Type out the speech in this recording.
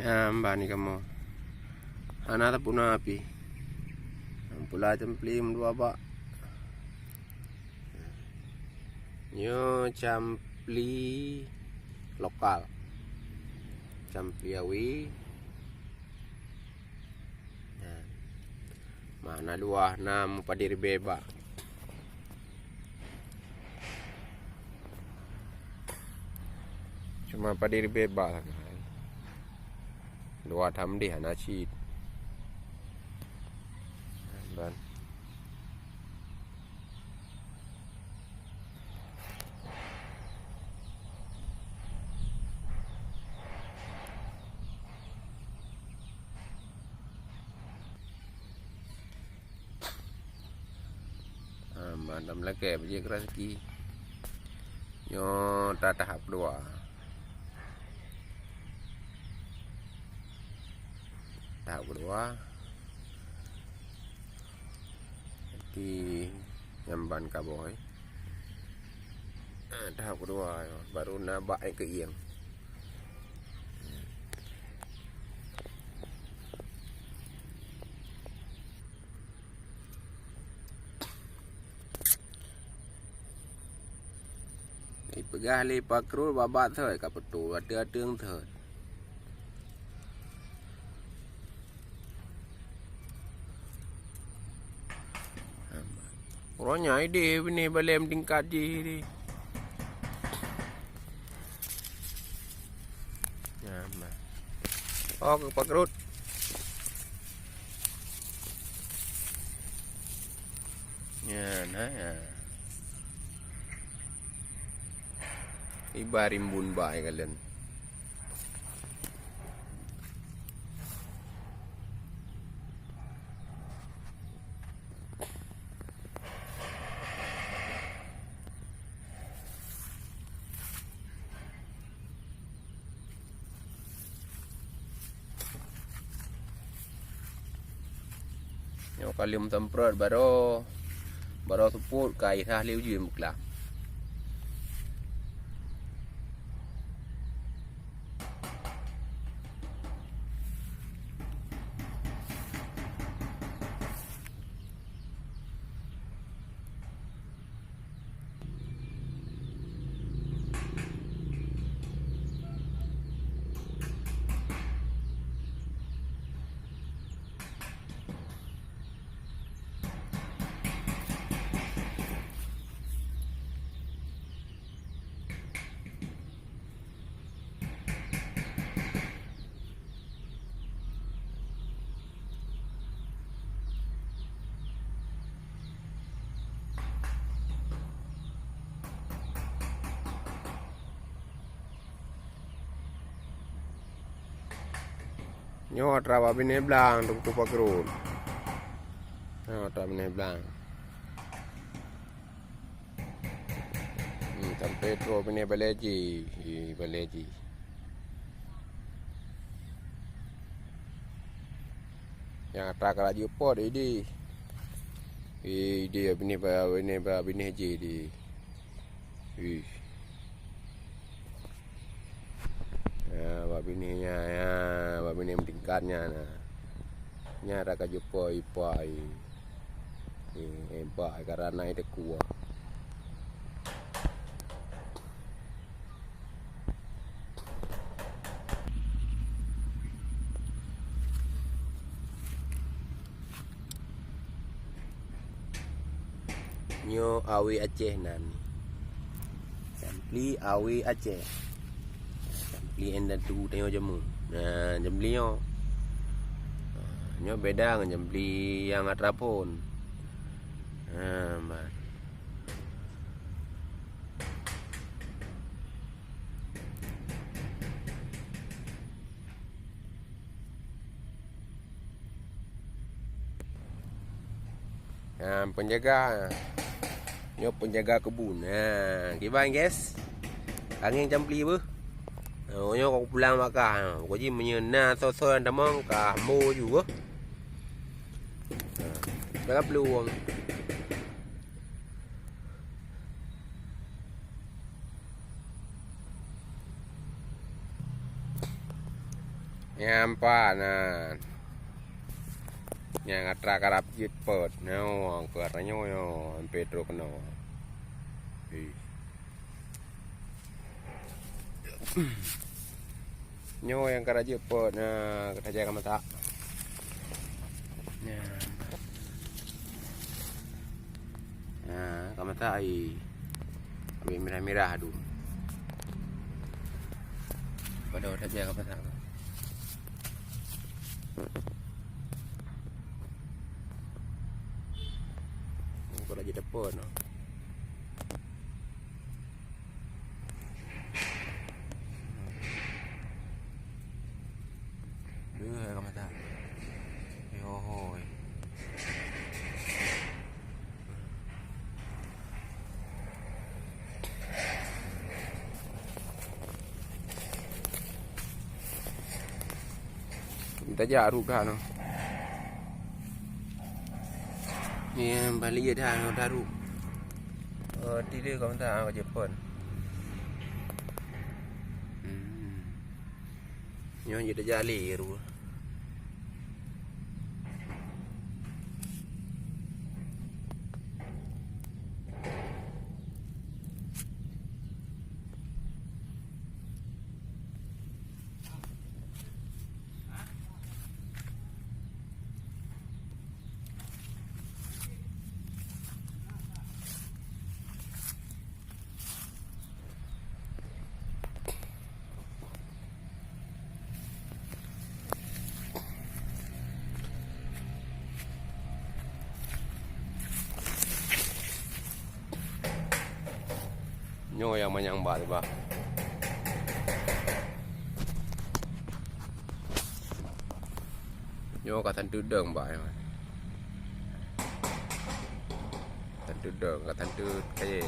Bani kamu. Anak tak punah api. Pula cempli dua bak. Nyo campli lokal. Campli awi. Mana luah nam padir beba. Cuma padir beba lah. Luah tham di hana cheat. Ban. Mandam lagi biji rezeki. Nyo tahap dua. Tahap kedua. Di nyamban kaboy. Tahap kedua baru nabak ke iang. Pegah li pakrul babat thôi ka petu ada teung thôi. Orangnya ide ini balem tingkat je ni. Oh ke pakrut. Ya nah ya. Iba rimbun baik kalian. Nyo kalium temprot baru support kai thah liu ji mukla. Nyo trava bine blang tuk tu pakrut. Nyo trava bine blang. Sampai tu bine baleji, baleji. Yang atrak lagi pot ini. Dia bine je di. Babininya ya, babini tingkatnya nah. Nyara ka jumpa ipai. Empa karena itu kuah. Nyo awi Aceh nan. Sampli awi Aceh. Sampli enda tu tengok jamu. Nah, jambli nyo beda dengan jambli yang atrapon. Man. Penjaga. Nyo penjaga kebun. Gimana guys? Angin jambli apa? Nyo kau pulang makan. Kau ji menyena so-so yang damang kah mo juga. Berapa peluang? Nyampa nah. Yang atra karap jit pet no keranyo yo Pedro keno. Nyo yang kara jit pet nah kita jaga mata. Nah, kamata ai. Abi merah-merah tu. Pada udah jaga mata. Kau lagi depan no. Đưa kau mata. Yo hoi. Kita jaru kan no. Ni balik dah no daru. Tidak kau tak ke Jepun. Nyo jadi jali ru. Nyo yang menyambat bah. Nyo katan tudeng bah. Katan tudeng, katan tud kaye.